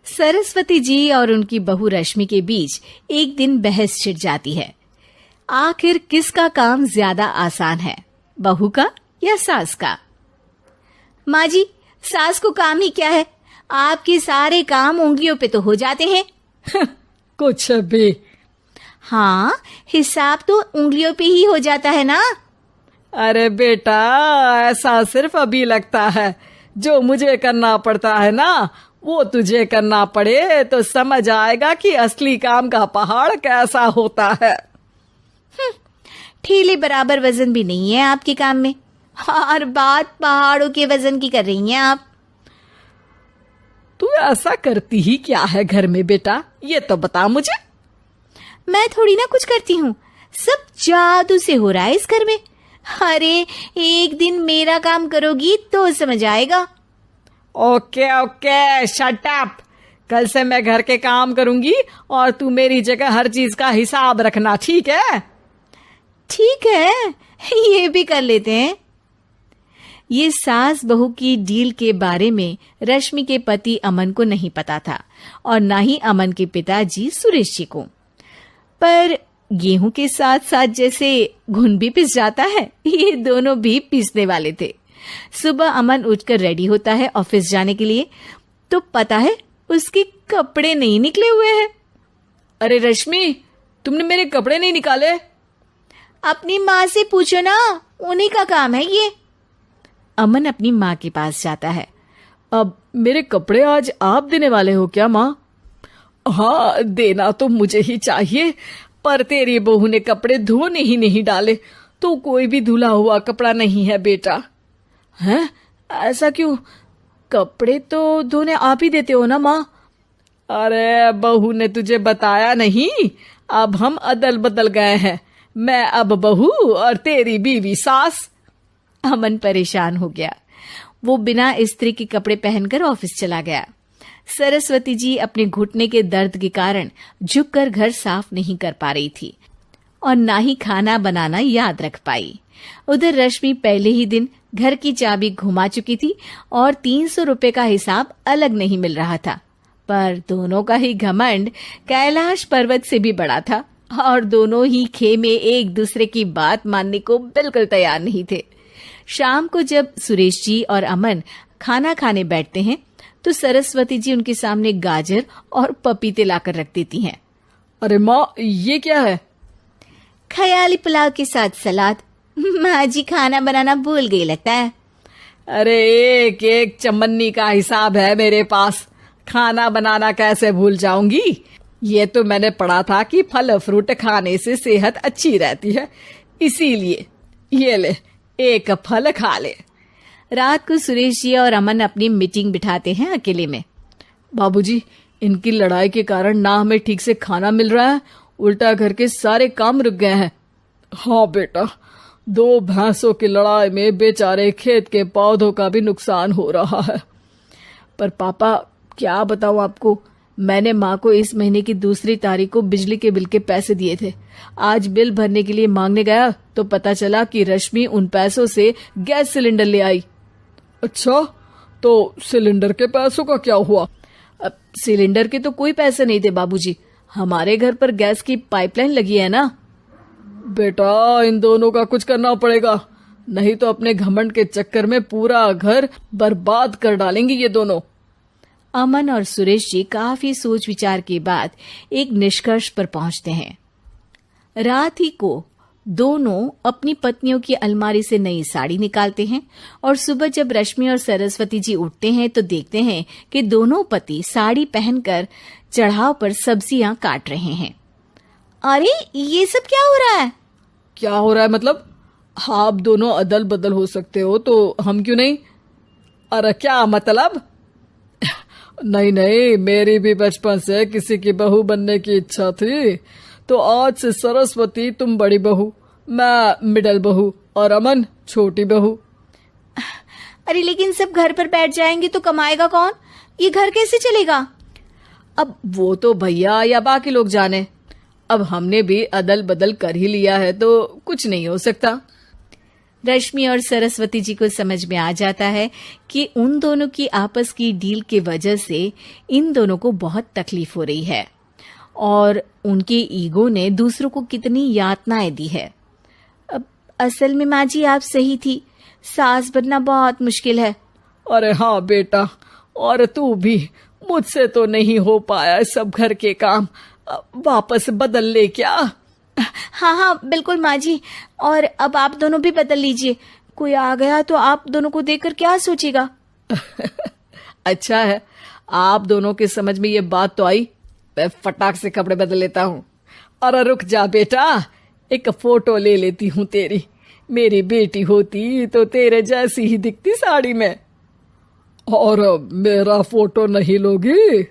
सरस्वती जी और उनकी बहू रश्मि के बीच एक दिन बहस छिड़ जाती है। आखिर किसका काम ज्यादा आसान है, बहू का या सास का? माँ जी, सास को काम ही क्या है, आपके सारे काम उंगलियों पे तो हो जाते हैं। कुछ भी। हाँ, हिसाब तो उंगलियों पे ही हो जाता है ना। अरे बेटा, ऐसा सिर्फ अभी लगता है। जो मुझे करना पड़ता है ना, वो तुझे करना पड़े तो समझ आएगा कि असली काम का पहाड़ कैसा होता है। ठेले बराबर वजन भी नहीं है आपके काम में, और बात पहाड़ों के वजन की कर रही हैं आप। तू ऐसा करती ही क्या है घर में बेटा, ये तो बता मुझे। मैं थोड़ी ना कुछ करती हूँ, सब जादू से हो रहा है इस घर में। अरे एक दिन मेरा काम करोगी तो समझ आएगा। Okay okay, shut up. कल से मैं घर के काम करूंगी और तू मेरी जगह हर चीज का हिसाब रखना, ठीक है? ठीक है, ये भी कर लेते हैं। ये सास बहू की डील के बारे में रश्मि के पति अमन को नहीं पता था और ना ही अमन के पिताजी सुरेश जी को। पर गेहूं के साथ साथ जैसे घुन भी पिस जाता है, ये दोनों भी पिसने वाले थे। सुबह अमन उठकर रेडी होता है ऑफिस जाने के लिए, तो पता है उसके कपड़े नहीं निकले हुए हैं। अरे रश्मि, तुमने मेरे कपड़े नहीं निकाले? अपनी माँ से पूछो ना, उन्हीं का काम है ये। अमन अपनी माँ के पास जाता है। अब मेरे कपड़े आज आप देने वाले हो क्या माँ? हाँ, देना तो मुझे ही चाहिए, पर तेरी बहू ने कपड़े धोने ही नहीं डाले, तो कोई भी धुला हुआ कपड़ा नहीं है बेटा। हैं? ऐसा क्यों? कपड़े तो धोने आप ही देते हो ना माँ? अरे बहू ने तुझे बताया नहीं, अब हम अदल बदल गए हैं। मैं अब बहू और तेरी बीवी सास। अमन परेशान हो गया। वो बिना इस्त्री के कपड़े पहनकर ऑफिस चला गया। सरस्वती जी अपने घुटने के दर्द के कारण झुककर घर साफ नहीं कर पा रही थी और ना ही खाना बनाना याद रख पाई। उधर रश्मि पहले ही दिन घर की चाबी घुमा चुकी थी और 300 रुपए का हिसाब अलग नहीं मिल रहा था। पर दोनों का ही घमंड कैलाश पर्वत से भी बड़ा था और दोनों ही खेमे एक दूसरे की बात मानने को बिल्कुल तैयार नहीं थे। शाम को जब सुरेश जी और अमन खाना खाने बैठते हैं तो सरस्वती जी उनके सामने गाजर और पपीते लाकर रख देती हैं। अरे माँ, ये क्या है? ख्याली पुलाव के साथ सलाद। माँ जी खाना बनाना भूल गई लगता है। अरे एक एक चमन्नी का हिसाब है मेरे पास, खाना बनाना कैसे भूल जाऊंगी? ये तो मैंने पढ़ा था कि फल फ्रूट खाने से सेहत अच्छी रहती है, इसीलिए ये ले, एक फल खा ले। रात को सुरेश जी और अमन अपनी मीटिंग बिठाते हैं अकेले में। बाबूजी, इनकी लड़ाई के कारण ना हमें ठीक से खाना मिल रहा है, उल्टा घर के सारे काम रुक गए हैं। हाँ बेटा, 2 भैंसों की लड़ाई में बेचारे खेत के पौधों का भी नुकसान हो रहा है। पर पापा, क्या बताऊं आपको, मैंने माँ को इस महीने की 2 तारीख को बिजली के बिल के पैसे दिए थे। आज बिल भरने के लिए मांगने गया तो पता चला कि रश्मि उन पैसों से गैस सिलेंडर ले आई। अच्छा, तो सिलेंडर के पैसों का क्या हुआ? अब सिलेंडर के तो कोई पैसे नहीं थे बाबूजी, हमारे घर पर गैस की पाइपलाइन लगी है ना। बेटा, इन दोनों का कुछ करना पड़ेगा, नहीं तो अपने घमंड के चक्कर में पूरा घर बर्बाद कर डालेंगी ये दोनों। अमन और सुरेश जी काफी सोच विचार के बाद एक निष्कर्ष पर पहुंचते हैं। रात ही को दोनों अपनी पत्नियों की अलमारी से नई साड़ी निकालते हैं और सुबह जब रश्मि और सरस्वती जी उठते हैं तो देखते हैं कि दोनों पति साड़ी पहनकर चढ़ाव पर सब्जियां काट रहे हैं। अरे ये सब क्या हो रहा है? क्या हो रहा है मतलब? आप दोनों अदल बदल हो सकते हो तो हम क्यों नहीं? अरे क्या मतलब? नहीं नहीं, मेरी भी बचपन से किसी की बहू बनने की इच्छा थी, तो आज से सरस्वती तुम बड़ी बहू, मैं मिडल बहू और अमन छोटी बहू। अरे लेकिन सब घर पर बैठ जाएंगे तो कमाएगा कौन? ये घर कैसे चलेगा? अब वो तो भैया या बाकी लोग जाने, अब हमने भी अदल बदल कर ही लिया है तो कुछ नहीं हो सकता। रश्मि और सरस्वती जी को समझ में आ जाता है कि उन दोनों की आपस की डील के वजह से इन दोनों को बहुत तकलीफ हो रही है और उनके ईगो ने दूसरों को कितनी यातनाएं दी है। अब असल में माँ जी आप सही थी, सास बनना बहुत मुश्किल है। अरे हाँ बेटा, और तू भी, मुझसे तो नहीं हो पाया सब घर के काम, वापस बदल ले क्या? हाँ हाँ बिल्कुल माँ जी, और अब आप दोनों भी बदल लीजिए, कोई आ गया तो आप दोनों को देखकर क्या सोचेगा। अच्छा है, आप दोनों के समझ में ये बात तो आई, मैं फटाक से कपड़े बदल लेता हूँ। अरे रुक जा बेटा, एक फोटो ले लेती हूँ तेरी, मेरी बेटी होती तो तेरे जैसी ही दिखती साड़ी में। और मेरा फोटो नहीं लोगी?